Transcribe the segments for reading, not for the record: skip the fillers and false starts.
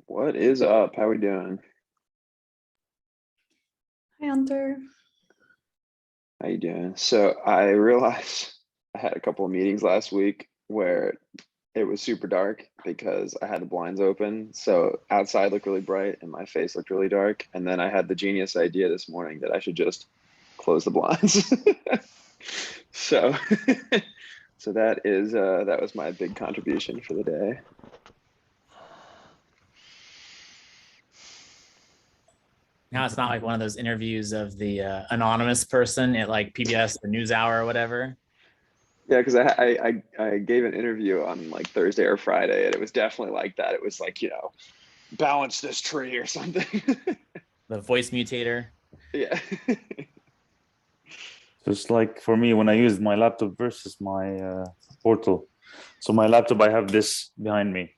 What is up? How we doing? Hi, Hunter. How you doing? So I realized I had a couple of meetings last week where it was super dark because I had the blinds open. So outside looked really bright and my face looked really dark. And then I had the genius idea this morning that I should just close the blinds. So so that was my big contribution for the day. Now it's not like one of those interviews of the anonymous person at like PBS, the NewsHour or whatever. Yeah, because I gave an interview on like Thursday or Friday, and it was definitely like that. It was like, balance this tree or something. The voice mutator. Yeah. So it's like for me when I used my laptop versus my portal. So my laptop, I have this behind me.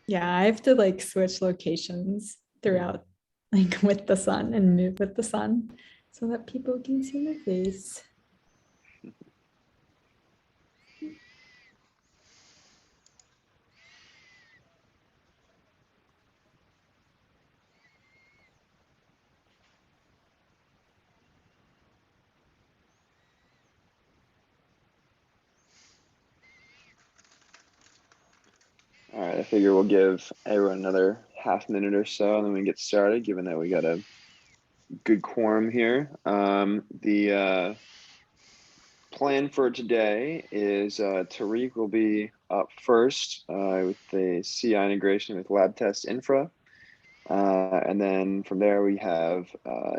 Yeah, I have to like switch locations throughout, like with the sun and move with the sun so that people can see my face. All right, I figure we'll give everyone another half minute or so, and then we can get started, given that we got a good quorum here. The plan for today is Tariq will be up first with the CI integration with lab test infra. And then from there, we have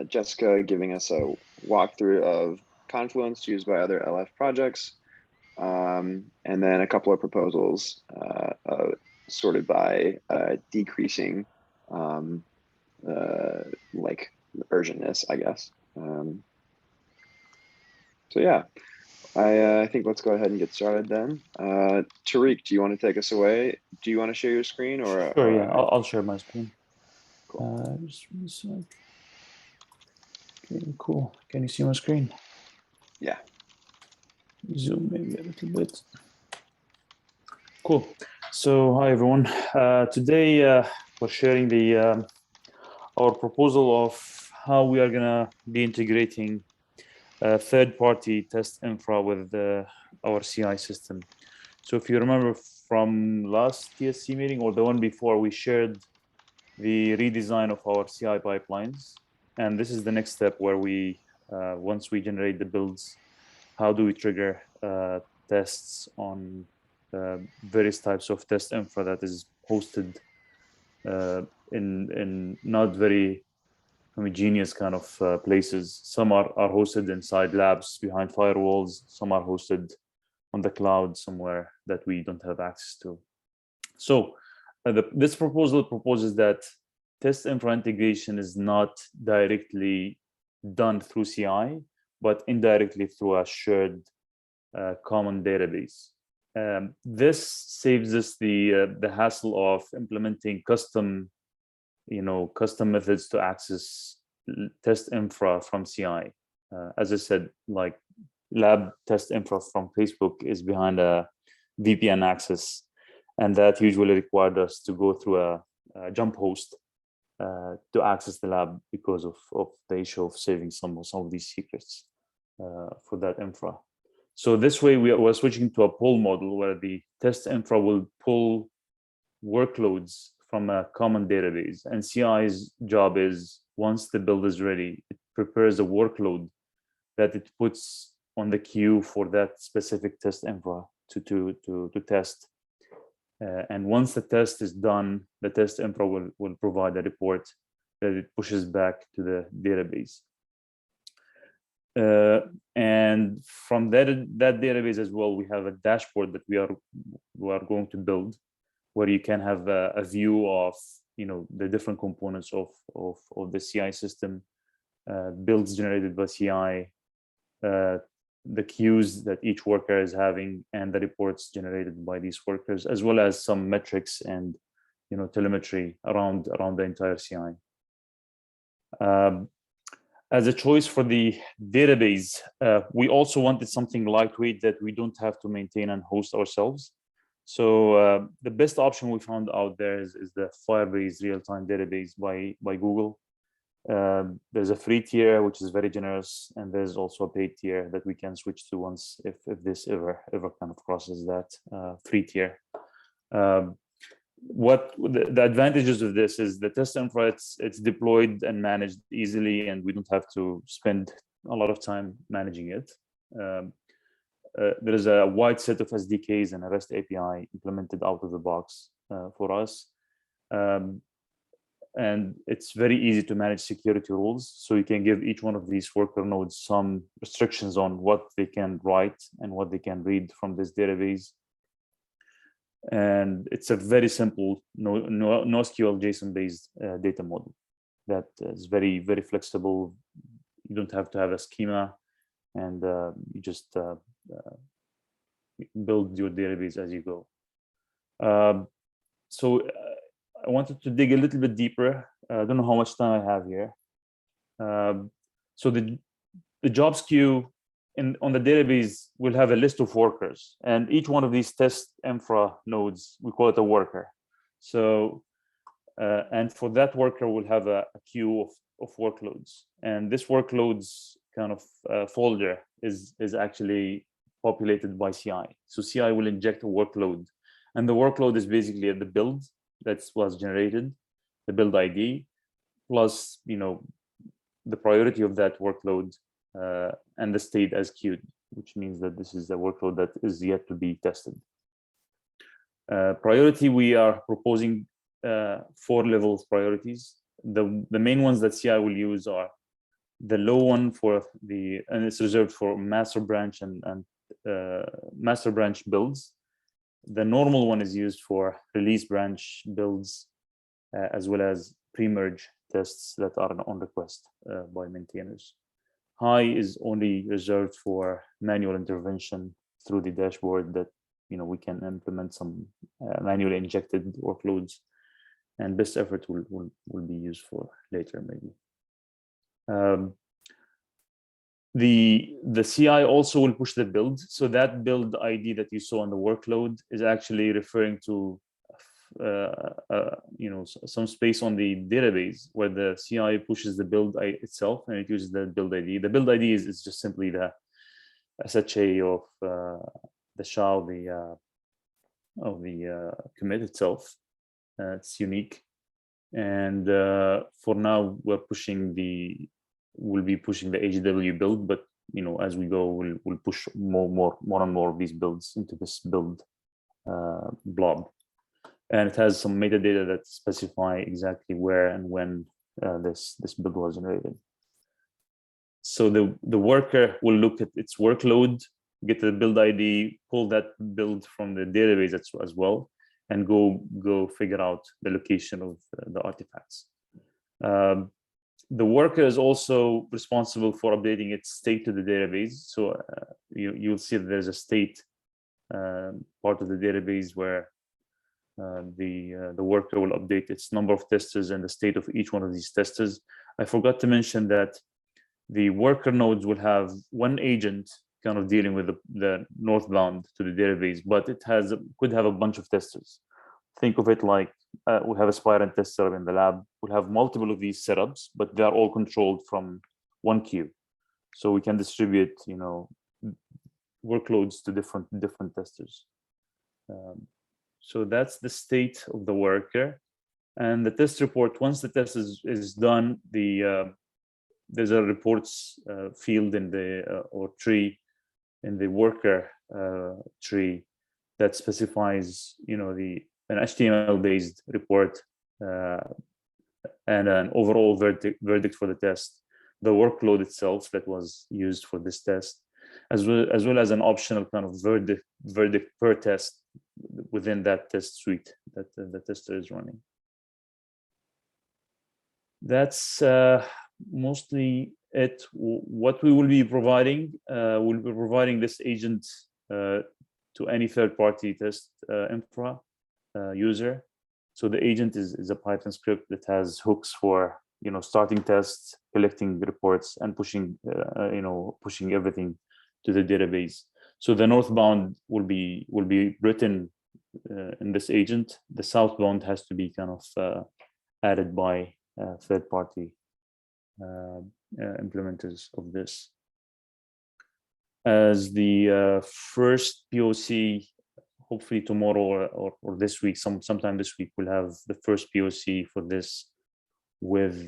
Jessica giving us a walkthrough of Confluence used by other LF projects. And then a couple of proposals sorted by decreasing like urgentness, I guess. So yeah, I think let's go ahead and get started then. Tariq, do you want to take us away? Do you want to share your screen or? Sure, yeah, I'll share my screen. Cool. Okay, cool. Can you see my screen? Yeah. Zoom maybe a little bit. Cool. So hi everyone. Today we're sharing the our proposal of how we are gonna be integrating third-party test infra with our CI system. So if you remember from last TSC meeting or the one before, we shared the redesign of our CI pipelines, and this is the next step where we once we generate the builds, how do we trigger tests on various types of test infra that is hosted in not very homogeneous kind of places. Some are hosted inside labs behind firewalls. Some are hosted on the cloud somewhere that we don't have access to. So this proposal proposes that test infra integration is not directly done through CI, but indirectly through a shared common database. This saves us the hassle of implementing custom methods to access test infra from CI. As I said, like lab test infra from Facebook is behind a VPN access, and that usually required us to go through a jump host to access the lab because of the issue of saving some of these secrets for that infra. So this way we're switching to a pull model where the test infra will pull workloads from a common database, and CI's job is, once the build is ready, it prepares a workload that it puts on the queue for that specific test infra to test. And once the test is done, the test infra will provide a report that it pushes back to the database. And from that database as well, we have a dashboard that we are going to build, where you can have a view of the different components of the CI system, builds generated by CI, the queues that each worker is having, and the reports generated by these workers, as well as some metrics and telemetry around the entire CI. As a choice for the database, we also wanted something lightweight that we don't have to maintain and host ourselves. So the best option we found out there is the Firebase real-time database by Google. There's a free tier, which is very generous, and there's also a paid tier that we can switch to once if this ever kind of crosses that free tier. What the advantages of this is the test infra, it's deployed and managed easily, and we don't have to spend a lot of time managing it. There is a wide set of SDKs and a REST API implemented out of the box for us. And it's very easy to manage security rules. So you can give each one of these worker nodes some restrictions on what they can write and what they can read from this database. And it's a very simple NoSQL JSON-based data model that is very, very flexible. You don't have to have a schema, and you just build your database as you go. So I wanted to dig a little bit deeper. I don't know how much time I have here. So the jobs queue on the database will have a list of workers, and each one of these test infra nodes, we call it a worker. So, and for that worker, we'll have a queue of workloads, and this workloads kind of folder is actually populated by CI. So CI will inject a workload, and the workload is basically the build that was generated, the build ID, plus the priority of that workload. And the state as queued, which means that this is a workload that is yet to be tested. Priority, we are proposing 4 level priorities. The main ones that CI will use are the low one and it's reserved for master branch and master branch builds. The normal one is used for release branch builds, as well as pre-merge tests that are on request by maintainers. High is only reserved for manual intervention through the dashboard that we can implement some manually injected workloads, and best effort will be used for later maybe. The CI also will push the build, so that build ID that you saw on the workload is actually referring to some space on the database where the CI pushes the build itself, and it uses the build ID. The build ID is just simply the SHA of the SHA of the commit itself. It's unique, and for now we'll be pushing the HW build, but as we go, we'll push more and more of these builds into this build blob. And it has some metadata that specify exactly where and when this build was generated. So the worker will look at its workload, get the build ID, pull that build from the database as well, and go figure out the location of the artifacts. The worker is also responsible for updating its state to the database. So you'll see that there's a state part of the database where the worker will update its number of testers and the state of each one of these testers. I forgot to mention that the worker nodes will have one agent kind of dealing with the northbound to the database, but it could have a bunch of testers. Think of it like we have a Spirent test setup in the lab. We'll have multiple of these setups, but they're all controlled from one queue. So we can distribute, workloads to different testers. So that's the state of the worker. And the test report, once the test is done, there's a reports field in the or tree in the worker tree that specifies, an HTML-based report and an overall verdict for the test, the workload itself that was used for this test, as well as an optional kind of verdict per test within that test suite that the tester is running. That's mostly it. What we will be providing, we'll be providing this agent to any third-party test infra user. So the agent is a Python script that has hooks for starting tests, collecting reports, and pushing everything to the database. So the northbound will be written in this agent. The southbound has to be kind of added by third-party implementers of this. As the first POC, hopefully tomorrow or this week, sometime this week, we'll have the first POC for this with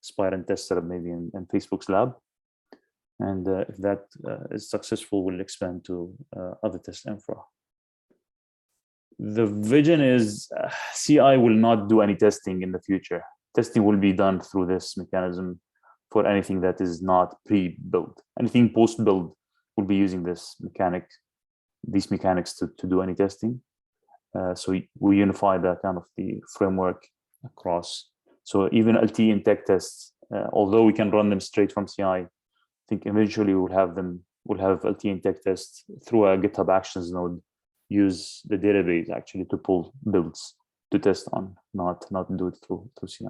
Spire and Tester maybe in Facebook's lab. And if that is successful, we'll expand to other test infra. The vision is CI will not do any testing in the future. Testing will be done through this mechanism for anything that is not pre-built. Anything post-build will be using these mechanics to do any testing. So we unify that kind of the framework across. So even LT and tech tests, although we can run them straight from CI, I think eventually we'll have LT and tech tests through a GitHub Actions node, use the database actually to pull builds to test on, not do it through CI.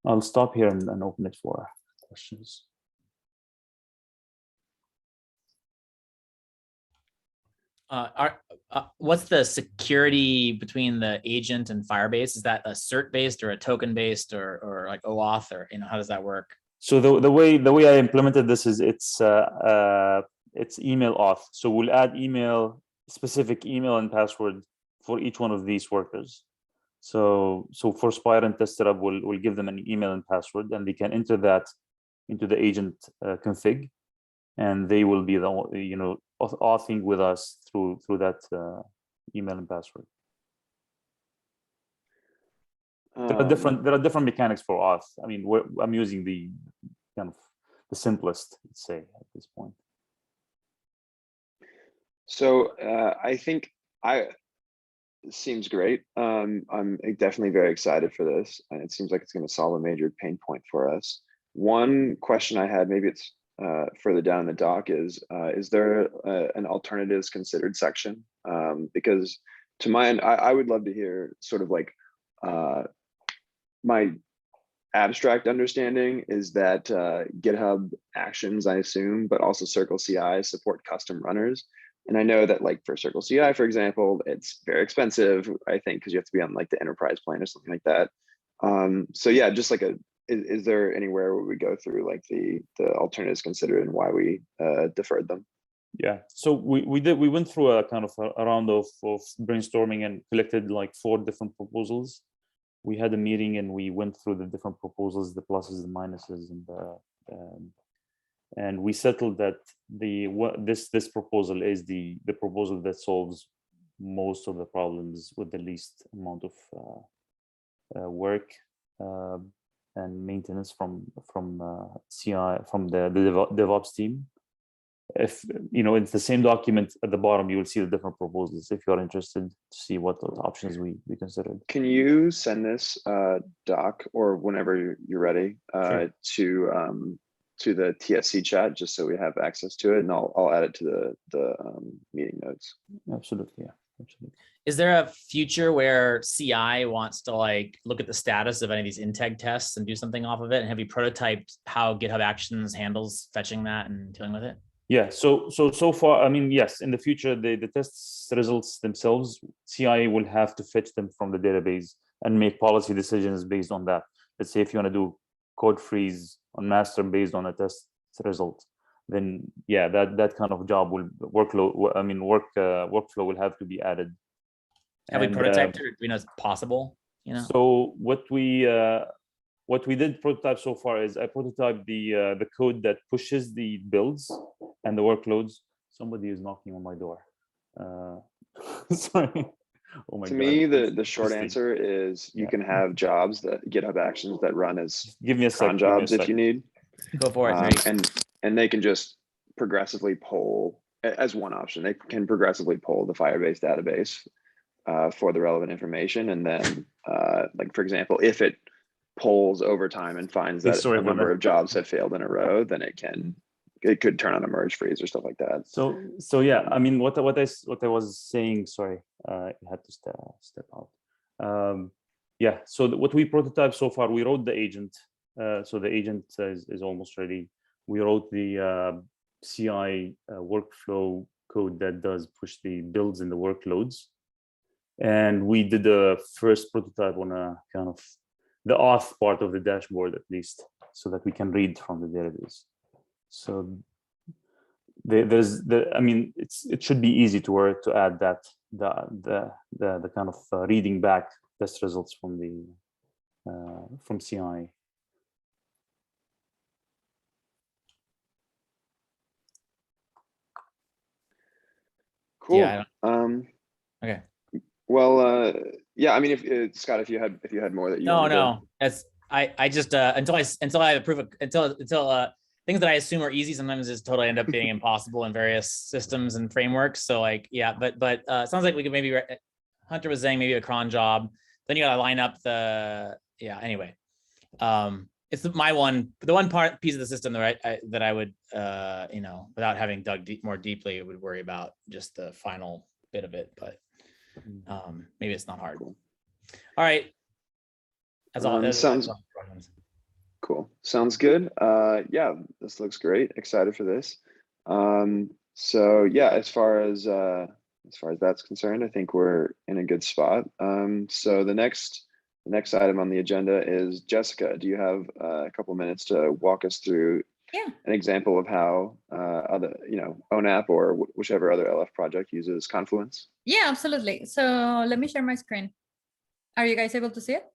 I'll stop here and open it for questions. What's the security between the agent and Firebase? Is that a cert based or a token based or like OAuth, or how does that work? So the way I implemented this is it's email auth. So we'll add specific email and password for each one of these workers. So for Spire and Tester, we'll give them an email and password, and they can enter that into the agent config, and they will be the authing with us through that email and password. There are different mechanics for auth. I mean, I'm using the kind of the simplest, let's say, at this point. So I think it seems great. I'm definitely very excited for this, and it seems like it's going to solve a major pain point for us. One question I had, maybe it's further down the doc, is there an alternatives considered section? Because to my end, I would love to hear sort of like my abstract understanding is that GitHub Actions, I assume, but also Circle CI support custom runners. And I know that like for Circle CI, for example, it's very expensive, I think, because you have to be on like the enterprise plan or something like that. So yeah, just like is there anywhere where we go through like the alternatives considered and why we deferred them? Yeah, so we went through a kind of a round of brainstorming and collected like 4 different proposals. We had a meeting and we went through the different proposals, the pluses and minuses, and we settled that this proposal is the proposal that solves most of the problems with the least amount of work and maintenance from CI, from the DevOps team. If it's the same document at the bottom, you will see the different proposals if you're interested to see what options we considered. Can you send this doc, or whenever you're ready, Sure, to the TSC chat, just so we have access to it, and I'll add it to the meeting notes. Absolutely, yeah, absolutely. Is there a future where CI wants to like look at the status of any of these integ tests and do something off of it? And have you prototyped how GitHub Actions handles fetching that and dealing with it? Yeah, so far, I mean, yes, in the future, the test results themselves, CI will have to fetch them from the database and make policy decisions based on that. Let's say if you want to do code freeze on master based on a test result, then yeah, that kind of job workflow will have to be added. Have we prototyped it, or do we know it's possible? So what we did prototype so far is I prototyped the code that pushes the builds and the workloads. Somebody is knocking on my door. Sorry. Oh my God. To me, the short answer is you can have jobs that GitHub Actions that run as give me a cron sec, jobs if you need. Go for it. And they can just progressively poll as one option. They can progressively poll the Firebase database for the relevant information, and then like for example, if it polls over time and finds that a number of jobs have failed in a row, then it could turn on a merge freeze or stuff like that. So yeah, I mean, what I was saying, sorry, I had to step out. yeah, so what we prototyped so far, we wrote the agent. So the agent is almost ready. We wrote the CI workflow code that does push the builds and the workloads. And we did the first prototype on a kind of the auth part of the dashboard, at least, so that we can read from the database. So I mean, it should be easy to add that the kind of reading back test results from the from CI. Cool. Yeah. Okay. Well, yeah. I mean, if Scott, if you had more that you no, that's I just until I approve until things that I assume are easy sometimes just totally end up being impossible in various systems and frameworks. So like, yeah, but sounds like we could maybe Hunter was saying maybe a cron job. Then you got to line up anyway. It's the one piece of the system that I would without having dug more deeply would worry about just the final bit of it, but maybe it's not hard. Cool. All right. That's all. Sounds cool. Sounds good. Yeah, this looks great. Excited for this. So yeah, as far as that's concerned, I think we're in a good spot. So the next item on the agenda is Jessica. Do you have a couple minutes to walk us through an example of how other, ONAP or whichever other LF project uses Confluence? Yeah, absolutely. So let me share my screen. Are you guys able to see it?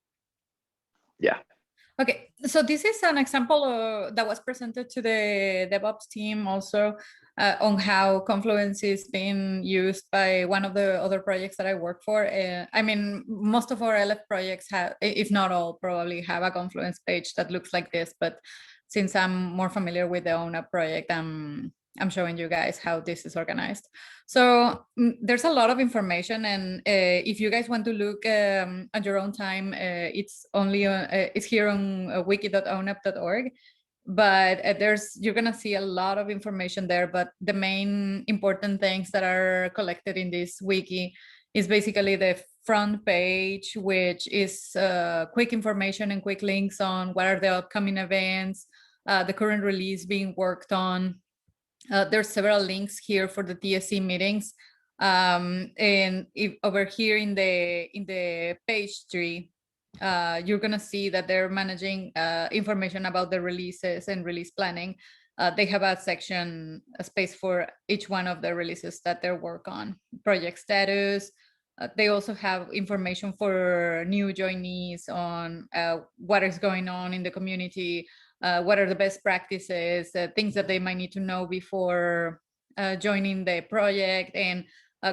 Yeah. Okay, so this is an example that was presented to the DevOps team also on how Confluence is being used by one of the other projects that I work for. I mean, most of our LF projects have, if not all, probably have a Confluence page that looks like this. But since I'm more familiar with the ONAP project, I'm showing you guys how this is organized. So there's a lot of information, and if you guys want to look at your own time, it's here on wiki.onap.org. But you're gonna see a lot of information there. But the main important things that are collected in this wiki is basically the front page, which is quick information and quick links on what are the upcoming events, the current release being worked on. There's several links here for the TSC meetings, and over here in the page tree, you're gonna see that they're managing information about the releases and release planning. They have a space for each one of the releases that they work on, project status. They also have information for new joinees on what is going on in the community, what are the best practices, things that they might need to know before joining the project, and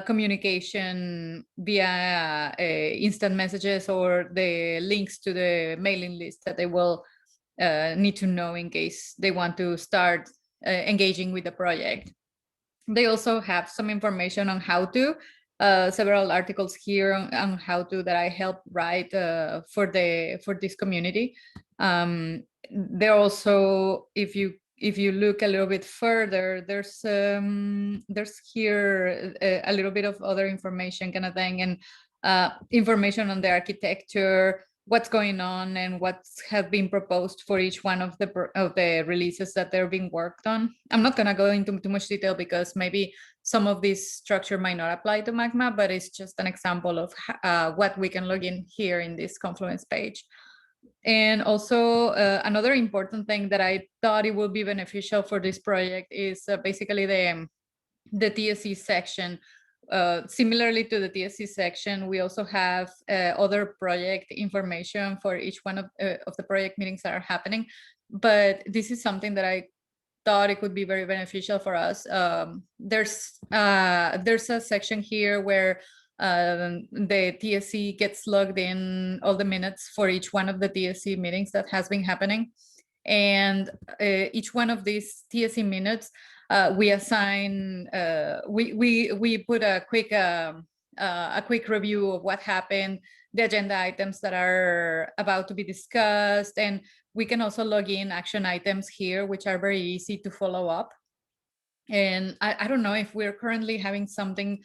communication via instant messages or the links to the mailing list that they will need to know in case they want to start engaging with the project. They also have some information on how to, several articles here on how to that I helped write for this community. There also, if you look a little bit further, there's here a little bit of other information kind of thing, and information on the architecture, what's going on, and what's have been proposed for each one of the releases that they're being worked on. I'm not gonna go into too much detail because maybe some of this structure might not apply to Magma, but it's just an example of what we can log in here in this Confluence page. And also another important thing that I thought it would be beneficial for this project is basically the TSC section. Similarly to the TSC section, we also have other project information for each one of the project meetings that are happening. But this is something that I thought it could be very beneficial for us. There's a section here where the TSC gets logged in all the minutes for each one of the TSC meetings that has been happening. And each one of these TSC minutes, we assign, we put a quick review of what happened, the agenda items that are about to be discussed, and we can also log in action items here, which are very easy to follow up. And I don't know if we're currently having something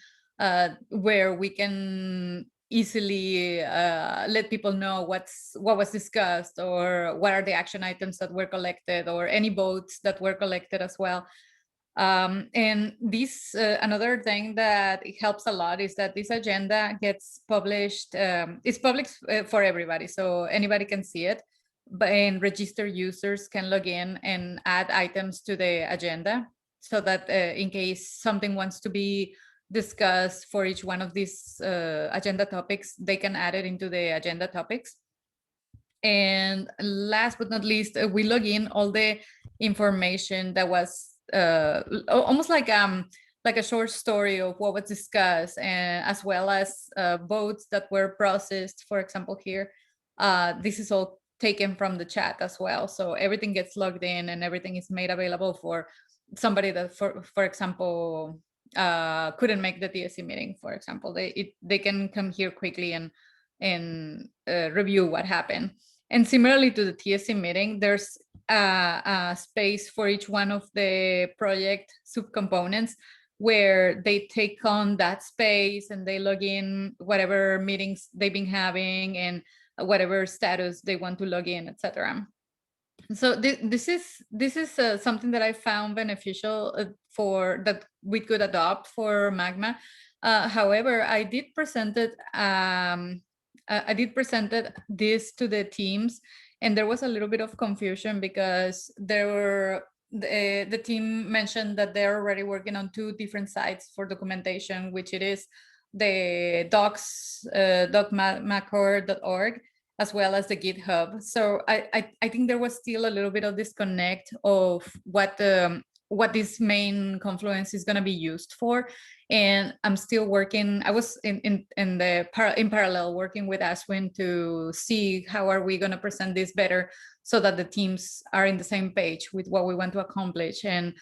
where we can easily let people know what was discussed, or what are the action items that were collected, or any votes that were collected as well. And this another thing that it helps a lot is that this agenda gets published. It's public for everybody, so anybody can see it. And registered users can log in and add items to the agenda, so that in case something wants to be discussed for each one of these agenda topics, they can add it into the agenda topics. And last but not least, we log in all the information that was almost like a short story of what was discussed, and as well as votes that were processed. For example, here, this is all taken from the chat as well. So everything gets logged in, and everything is made available for somebody that, for example, couldn't make the TSC meeting. For example, they can come here quickly and review what happened. And similarly to the TSC meeting, there's a space for each one of the project subcomponents where they take on that space, and they log in whatever meetings they've been having and whatever status they want to log in, etc. So this is something that I found beneficial for that we could adopt for Magma. However, I did present it. I did presented this to the teams, and there was a little bit of confusion because the team mentioned that they're already working on 2 different sites for documentation, which it is the docs docmacor.org, as well as the GitHub. So I think there was still a little bit of disconnect of what this main Confluence is going to be used for. And I'm still working. I was in parallel working with Ashwin to see how are we going to present this better, so that the teams are in the same page with what we want to accomplish, and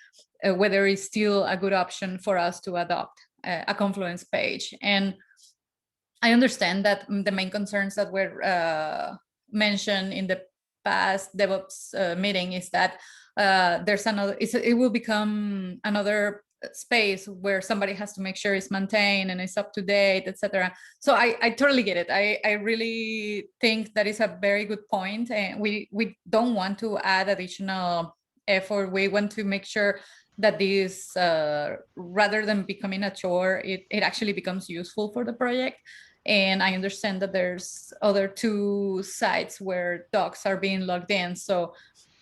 whether it's still a good option for us to adopt a Confluence page. And I understand that the main concerns that were mentioned in the past DevOps meeting is that there's another. It will become another space where somebody has to make sure it's maintained and it's up to date, etc. So I totally get it. I really think that is a very good point, and we don't want to add additional effort. We want to make sure that this, rather than becoming a chore, it actually becomes useful for the project. And I understand that there's other 2 sites where docs are being logged in, so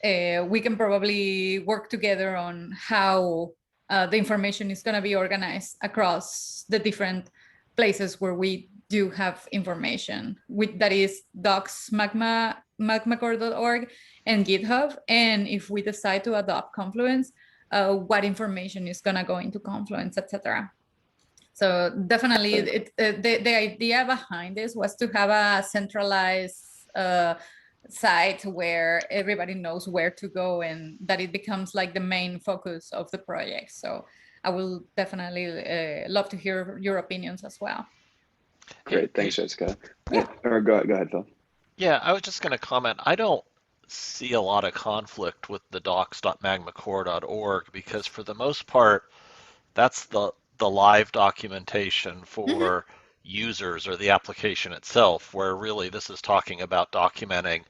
we can probably work together on how the information is going to be organized across the different places where we do have information. That is docs magmacore.org and GitHub. And if we decide to adopt Confluence, what information is going to go into Confluence, etc. So definitely, the idea behind this was to have a centralized site where everybody knows where to go, and that it becomes like the main focus of the project. So I will definitely love to hear your opinions as well. Great, thanks, Jessica. Yeah. Or go ahead, Phil. Yeah, I was just going to comment. I don't see a lot of conflict with the docs.magmacore.org, because for the most part, that's the live documentation for users or the application itself, where really this is talking about documenting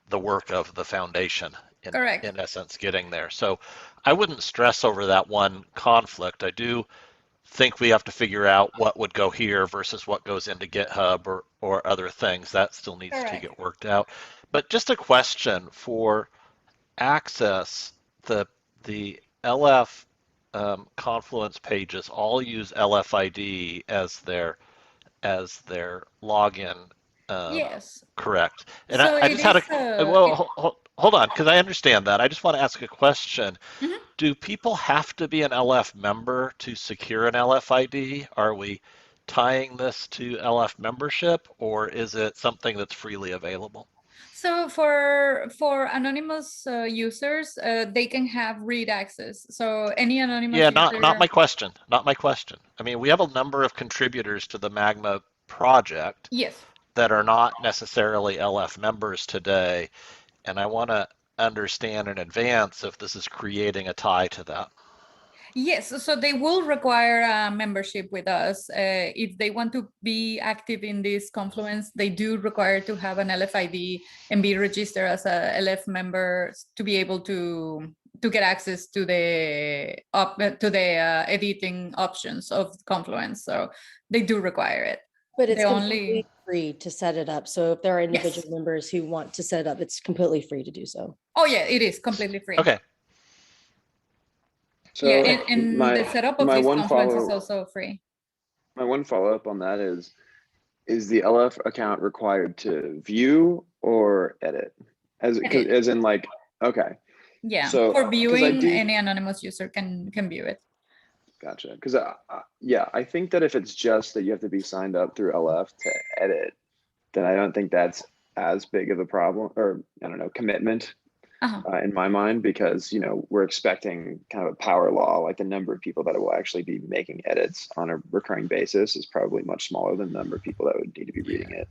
the work of the foundation in essence, getting there. So I wouldn't stress over that one conflict. I do think we have to figure out what would go here versus what goes into GitHub or other things. That still needs to get worked out. But just a question for access, the LF Confluence pages all use LFID as their login. Yes. Correct. And So I just had hold on, because I understand that. I just want to ask a question. Do people have to be an LF member to secure an LFID? Are we tying this to LF membership, or is it something that's freely available? So for anonymous users, they can have read access. So any anonymous user. Not my question. Not my question. I mean, we have a number of contributors to the Magma project. Yes. That are not necessarily LF members today, and I want to understand in advance if this is creating a tie to that. Yes, so they will require a membership with us. If they want to be active in this Confluence, they do require to have an LFID and be registered as a LF member to be able to get access to the editing options of Confluence. So they do require it. But it's They completely free to set it up. So if there are individual Yes. members who want to set it up, it's completely free to do so. Oh yeah, it is completely free. Okay. So Yeah, and the setup of this Confluence is also free. My one follow-up on that is the LF account required to view or edit? As in like, okay. Yeah, So, for viewing, do, any anonymous user can view it. Gotcha. Because yeah, I think that if it's just that you have to be signed up through LF to edit, then I don't think that's as big of a problem, or I don't know, commitment in my mind, because we're expecting kind of a power law, like the number of people that will actually be making edits on a recurring basis is probably much smaller than the number of people that would need to be reading it.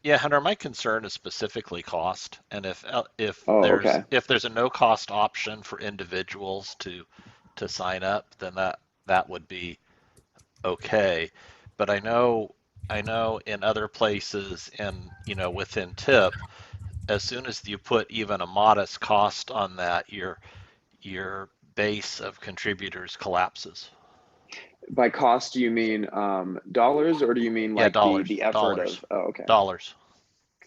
Yeah, Hunter, my concern is specifically cost, and if there's a no cost option for individuals to sign up, then that would be okay. But I know in other places, and within TIP, as soon as you put even a modest cost on that, your base of contributors collapses. By cost, do you mean dollars, or do you mean like the effort dollars. of? Oh, okay. Dollars.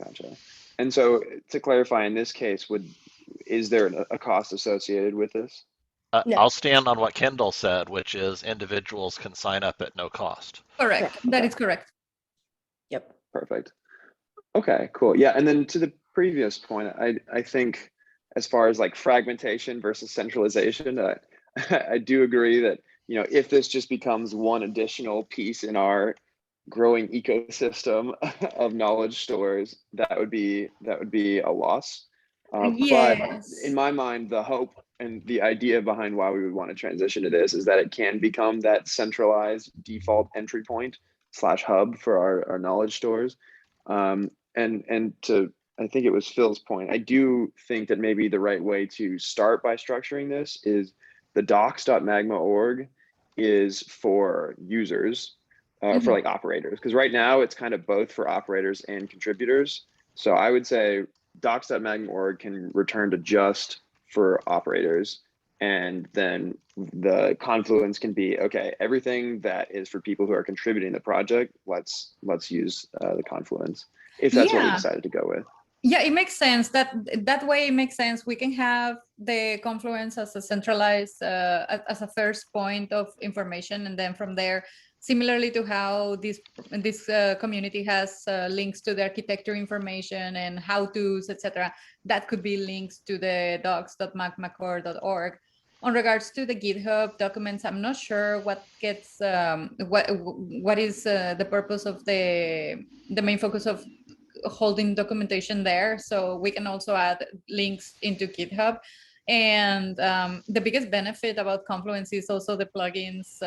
Gotcha. And so, to clarify, in this case, is there a cost associated with this? No. I'll stand on what Kendall said, which is individuals can sign up at no cost. Correct. That is correct. Yep. Perfect. Okay, cool. Yeah, and then to the previous point, I think as far as like fragmentation versus centralization, I do agree that if this just becomes one additional piece in our growing ecosystem of knowledge stores, that would be a loss. Yes. But in my mind, the hope and the idea behind why we would want to transition to this is that it can become that centralized default entry point / hub for our knowledge stores. And to, I think it was Phil's point, I do think that maybe the right way to start by structuring this is the docs.magma.org is for users, for like operators, because right now it's kind of both for operators and contributors. So I would say docs.magma.org can return to just for operators, and then the Confluence can be, okay, everything that is for people who are contributing the project, let's use the Confluence, if that's what we decided to go with. Yeah, it makes sense. That way it makes sense. We can have the Confluence as a centralized, as a first point of information, and then from there, similarly to how this community has links to the architecture information and how-tos, etc. That could be links to the docs.magmacore.org. On regards to the GitHub documents, I'm not sure what gets what is the purpose of the main focus of holding documentation there. So we can also add links into GitHub. And the biggest benefit about Confluence is also the plugins,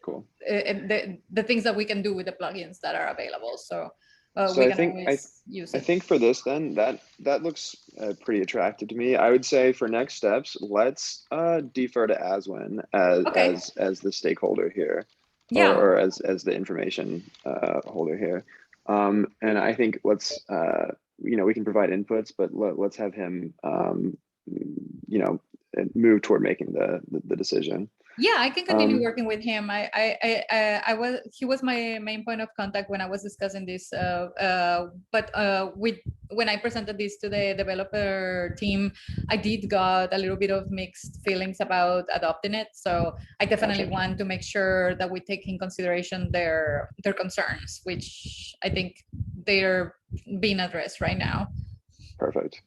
cool. The things that we can do with the plugins that are available. So So I think for this, then that looks pretty attractive to me. I would say for next steps, let's defer to Aswin as the stakeholder here, or as the information holder here. And I think let's we can provide inputs, but let's have him move toward making the decision. Yeah, I can continue working with him. He was my main point of contact when I was discussing this. But when I presented this to the developer team, I did got a little bit of mixed feelings about adopting it. So I definitely want to make sure that we take in consideration their concerns, which I think they're being addressed right now. Perfect.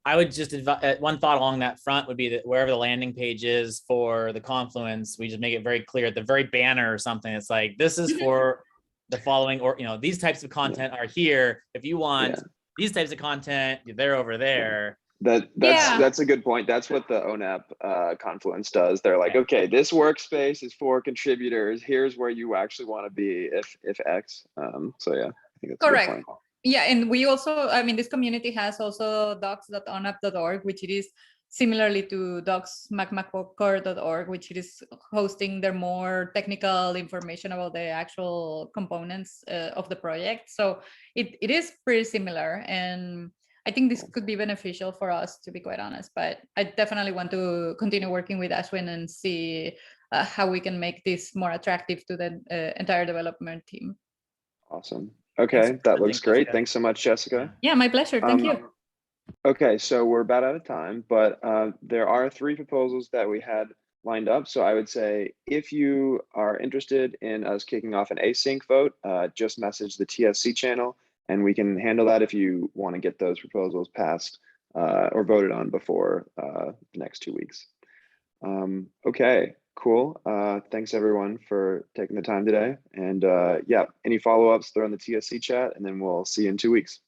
I would just advise, one thought along that front would be that wherever the landing page is for the Confluence, we just make it very clear at the very banner or something. It's like, this is for the following, or these types of content are here. If you want these types of content, they're over there. That's a good point. That's what the ONAP Confluence does. They're like, okay, this workspace is for contributors. Here's where you actually want to be if X. So yeah, I think that's correct. A good point. Yeah, and we also, this community has also docs.onapp.org, which it is similarly to docs.magmacore.org, which is hosting their more technical information about the actual components of the project. So it is pretty similar, and I think this could be beneficial for us, to be quite honest. But I definitely want to continue working with Ashwin and see how we can make this more attractive to the entire development team. Awesome. Okay, that looks great. Thanks so much, Jessica. Yeah, my pleasure. Thank you. Okay, so we're about out of time, but there are 3 proposals that we had lined up. So I would say if you are interested in us kicking off an async vote, just message the TSC channel and we can handle that if you want to get those proposals passed or voted on before the next 2 weeks. Okay, cool. Thanks everyone for taking the time today. And yeah, any follow-ups, throw in the TSC chat and then we'll see you in 2 weeks.